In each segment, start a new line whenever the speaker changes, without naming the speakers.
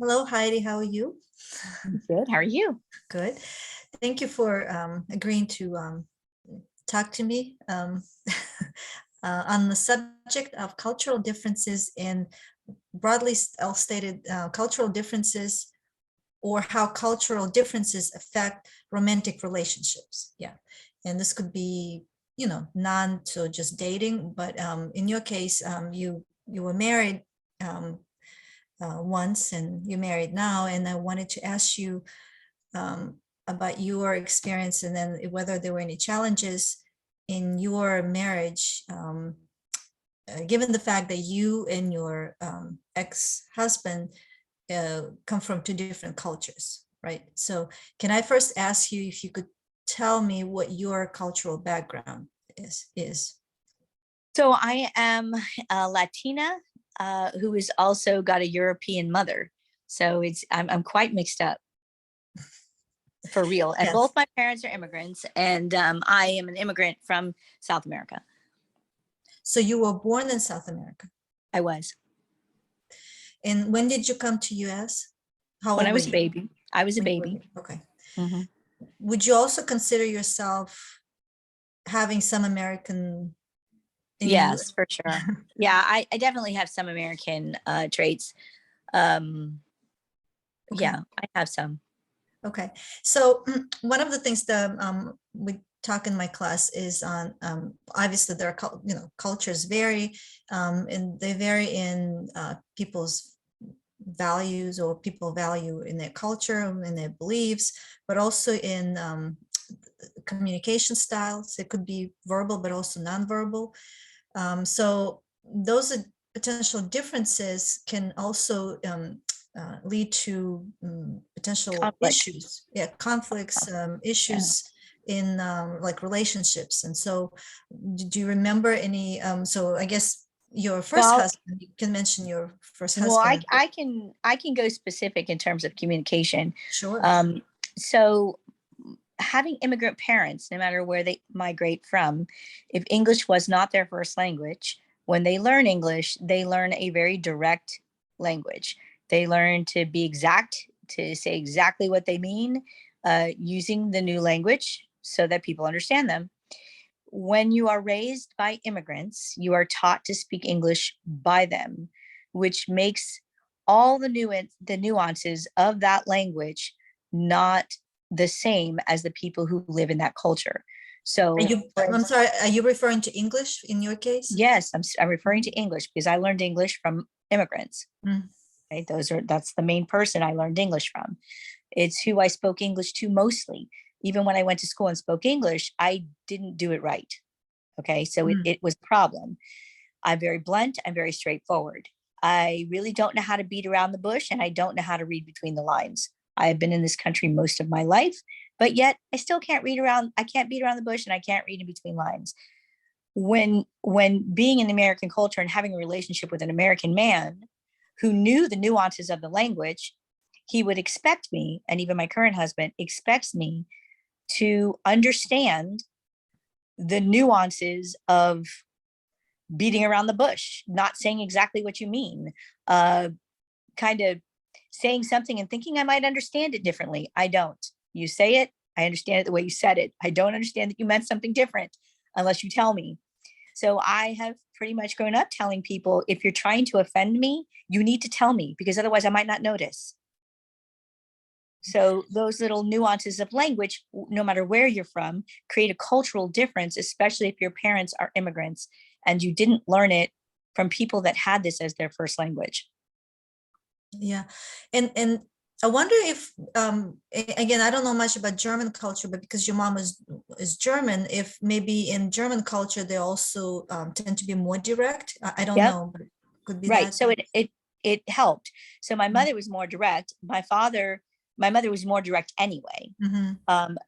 Hello, Heidi. How are you?
Good. How are you?
Good. Thank you for agreeing to talk to me on the subject of cultural differences in broadly stated cultural differences or how cultural differences affect romantic relationships. Yeah. And this could be, non so just dating, but in your case, you were married once and you're married now, and I wanted to ask you um, about your experience and then whether there were any challenges in your marriage, given the fact that you and your ex-husband come from two different cultures, right? So can I first ask you if you could tell me what your cultural background is?
So I am a Latina who has also got a European mother. So I'm quite mixed up for real. And both
Yes.
my parents are immigrants, and I am an immigrant from South America.
So you were born in South America.
I was
And when did you come to US? How
when I
old were
was a
you?
baby. I was a
When you were
baby.
baby. Okay.
hmm
Would you also consider yourself having some American in you?
Yes, for sure. Yeah, I definitely have some American traits. Um,
Okay.
yeah, I have some.
Okay. So one of the things that we talk in my class is on obviously there are cultures vary, and they vary in people's values or people value in their culture and in their beliefs, but also in communication styles. It could be verbal, but also nonverbal. So those potential differences can also lead to potential
Conflict.
issues, yeah, conflicts,
Yeah.
issues in like relationships. And so, do you remember any? So I guess your first
Well,
husband. You can mention your first
Well,
husband.
I can go specific in terms of communication.
Sure.
Um, so having immigrant parents, no matter where they migrate from, if English was not their first language, when they learn English, they learn a very direct language. They learn to be exact, to say exactly what they mean, using the new language so that people understand them. When you are raised by immigrants, you are taught to speak English by them, which makes all the nuances of that language not the same as the people who live in that culture.
Are
So,
you? I'm sorry. Are you referring to English in your case?
yes, I'm referring to English because I learned English from immigrants.
Mm.
Right? That's the main person I learned English from. It's who I spoke English to mostly. Even when I went to school and spoke English, I didn't do it right. Okay, so
Mm.
it was a problem. I'm very blunt, I'm very straightforward. I really don't know how to beat around the bush, and I don't know how to read between the lines. I have been in this country most of my life, but yet I still can't I can't beat around the bush, and I can't read in between lines. When being in the American culture and having a relationship with an American man who knew the nuances of the language, he would expect me, and even my current husband expects me to understand the nuances of beating around the bush, not saying exactly what you mean, uh, kind of saying something and thinking I might understand it differently. I don't. You say it, I understand it the way you said it. I don't understand that you meant something different unless you tell me. So I have pretty much grown up telling people, if you're trying to offend me, you need to tell me because otherwise I might not notice. So those little nuances of language, no matter where you're from, create a cultural difference, especially if your parents are immigrants and you didn't learn it from people that had this as their first language.
Yeah, and I wonder if again, I don't know much about German culture, but because your mom is German, if maybe in German culture they also tend to be more direct. I don't
Yep.
know, but it could be
Right.
that.
So it helped. So my
Mm.
mother was more direct. My mother was more direct anyway.
Mhm.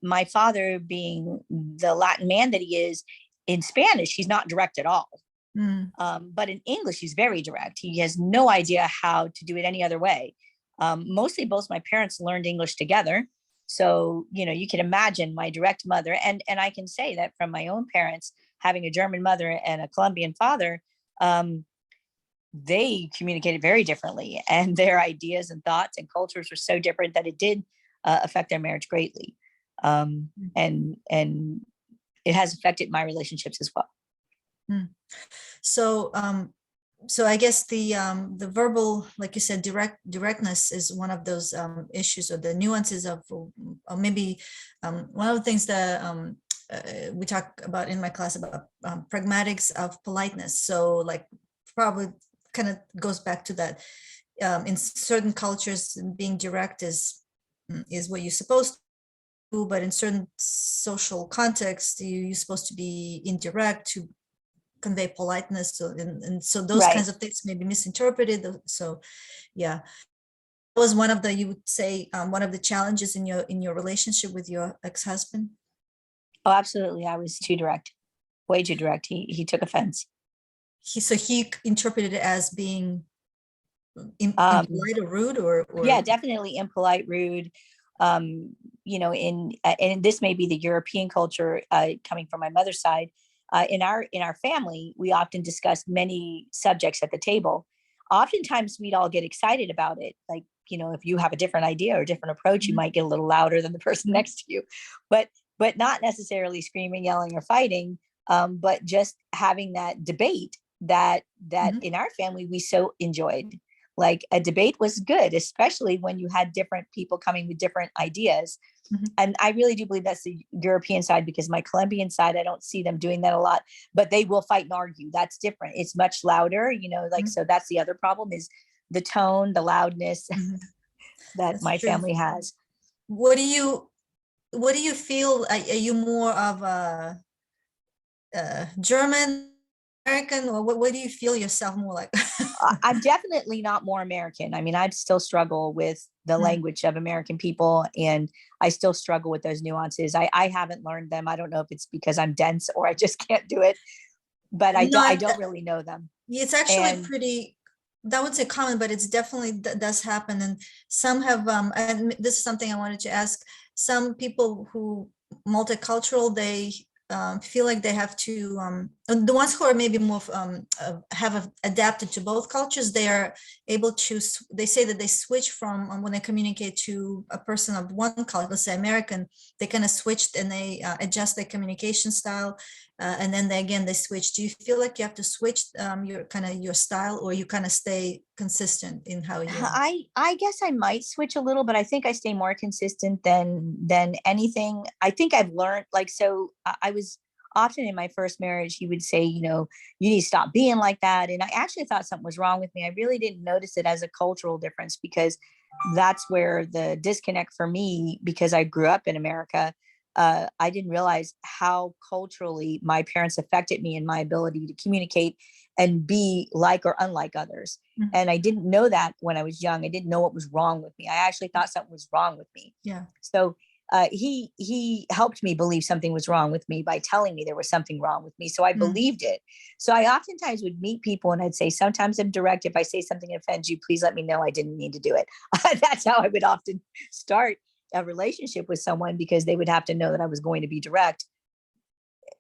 My father, being the Latin man that he is, in Spanish, he's not direct at all.
Mm.
But in English, he's very direct. He has no idea how to do it any other way. Mostly, both my parents learned English together. So, you can imagine my direct mother. And I can say that from my own parents, having a German mother and a Colombian father, um, they communicated very differently, and their ideas and thoughts and cultures were so different that it did affect their marriage greatly. And it has affected my relationships as well.
So, so I guess the verbal, like you said, directness is one of those issues, or the nuances of, or maybe one of the things that we talk about in my class about pragmatics of politeness. So like probably kind of goes back to that. In certain cultures, being direct is what you're supposed to do, but in certain social contexts, you're supposed to be indirect to convey politeness. So and so those
Right.
kinds of things may be misinterpreted. So yeah, that was one of the, you would say, one of the challenges in your relationship with your ex-husband.
Oh, absolutely. I was too direct, way too direct. He took offense.
He interpreted it as being
Um,
impolite or rude, or
yeah, definitely impolite, rude. And this may be the European culture coming from my mother's side. In our family, we often discuss many subjects at the table. Oftentimes, we'd all get excited about it. Like, if you have a different idea or a different approach, you might get a little louder than the person next to you, but not necessarily screaming, yelling, or fighting. But just having that debate that
Mhm.
in our family we so enjoyed. Like, a debate was good, especially when you had different people coming with different ideas.
Mhm.
And I really do believe that's the European side, because my Colombian side, I don't see them doing that a lot, but they will fight and argue. That's different. It's much louder, like,
Mhm.
so that's the other problem, is the tone, the loudness
Mhm.
that
That's
my
true.
family has.
What do you what do you feel? Are you more of a German American, or what do you feel yourself more like?
I'm definitely not more American. I mean, I still struggle with the
Mm.
language of American people, and I still struggle with those nuances. I haven't learned them. I don't know if it's because I'm dense or I just can't do it, but
No,
I don't really know them.
it's actually
And
pretty, that would say common, but it's definitely does happen. And some have, and this is something I wanted to ask, some people who multicultural, they feel like they have to, the ones who are maybe more have adapted to both cultures, they are able to, they say that they switch from, when they communicate to a person of one culture, let's say American, they kind of switched and they adjust their communication style, and then again they switch. Do you feel like you have to switch your kind of your style, or you kind of stay consistent in how you?
I guess I might switch a little, but I think I stay more consistent than anything. I think I've learned, like, so I was often in my first marriage, he would say, you need to stop being like that. And I actually thought something was wrong with me. I really didn't notice it as a cultural difference, because that's where the disconnect for me, because I grew up in America. I didn't realize how culturally my parents affected me and my ability to communicate and be like or unlike others.
Mhm.
And I didn't know that when I was young. I didn't know what was wrong with me. I actually thought something was wrong with me.
Yeah.
So he helped me believe something was wrong with me by telling me there was something wrong with me. So I
Mm.
believed it. So I oftentimes would meet people and I'd say, sometimes I'm direct. If I say something that offends you, please let me know. I didn't mean to do it. That's how I would often start a relationship with someone, because they would have to know that I was going to be direct.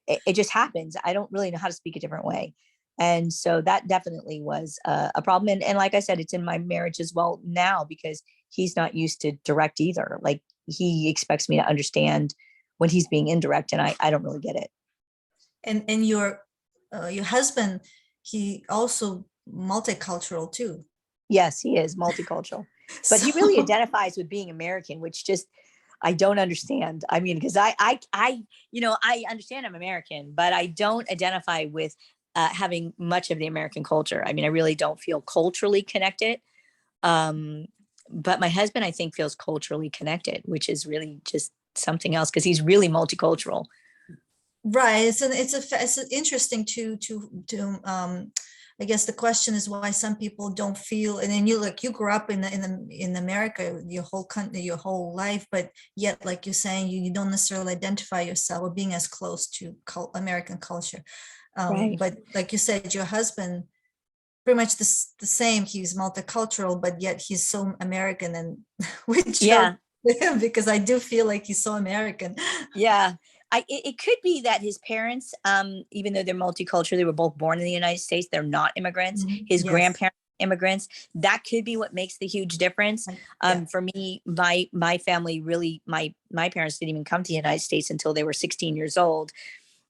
It just happens. I don't really know how to speak a different way. And so that definitely was a problem. And like I said, it's in my marriage as well now, because he's not used to direct either. Like, he expects me to understand when he's being indirect, and I don't really get it.
And your husband, he also multicultural too.
Yes, he is multicultural, but he really
So
identifies with being American, which just, I don't understand. I mean, because I understand I'm American, but I don't identify with having much of the American culture. I mean, I really don't feel culturally connected. Um, but my husband, I think, feels culturally connected, which is really just something else, because he's really multicultural.
right, it's interesting to I guess the question is why some people don't feel, and then you grew up in America your whole country, your whole life, but yet, like you're saying, you don't necessarily identify yourself with being as close to American culture.
Right.
But like you said, your husband pretty much the same. He's multicultural, but yet he's so American, and which shows
Yeah.
with him, because I do feel like he's so American.
Yeah. It could be that his parents, even though they're multicultural, they were both born in the United States. They're not immigrants.
Mhm.
His
Yes.
grandparents immigrants. That could be what makes the huge difference.
Yeah.
For me, my family really, my parents didn't even come to the United States until they were 16 years old.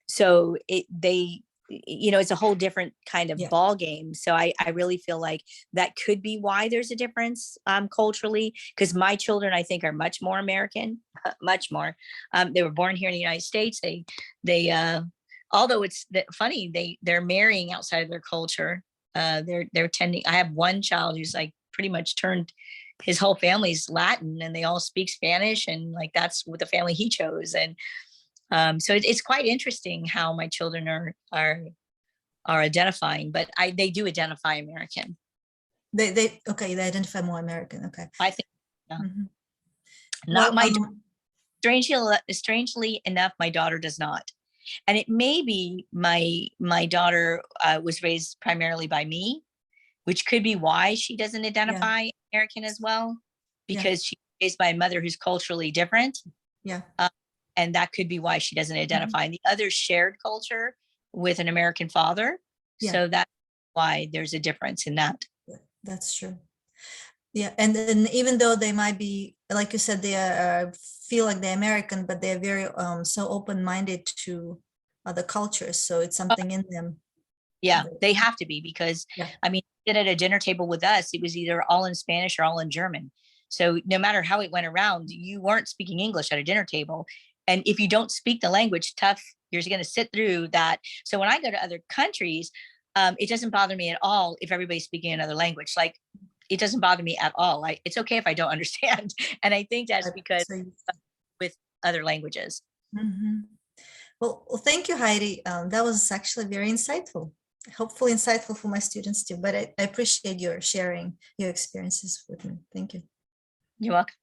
So it's a whole different kind of
Yeah.
ball game. So I really feel like that could be why there's a difference culturally, because my children, I think, are much more American, much more. They were born here in the United States. They although it's funny, they're marrying outside of their culture. They're tending. I have one child who's like pretty much turned his whole family's Latin, and they all speak Spanish, and like that's what the family he chose. And so it's quite interesting how my children are identifying, but they do identify American.
They okay, they identify more American. Okay.
I think, yeah.
Mhm.
Not
Well,
my strangely enough, my daughter does not. And it may be my daughter was raised primarily by me, which could be why she doesn't identify American as well,
Yeah.
because she's raised by a mother who's culturally different.
Yeah.
And that could be why she doesn't identify. And the other shared culture with an American father.
Yeah.
So that's why there's a difference in that.
That's true. Yeah, and then even though they might be, like you said, they feel like they're American, but they're very so open-minded to other cultures. So it's something in them.
Yeah, they have to be, because
Yeah.
I mean, sit at a dinner table with us, it was either all in Spanish or all in German. So no matter how it went around, you weren't speaking English at a dinner table. And if you don't speak the language, tough, you're going to sit through that. So when I go to other countries, it doesn't bother me at all if everybody's speaking another language. Like, it doesn't bother me at all. It's okay if I don't understand. And I think that's because with other languages.
Mhm. Well, thank you, Heidi. That was actually very insightful. Hopefully insightful for my students too, but I appreciate your sharing your experiences with me. Thank you.
You're welcome.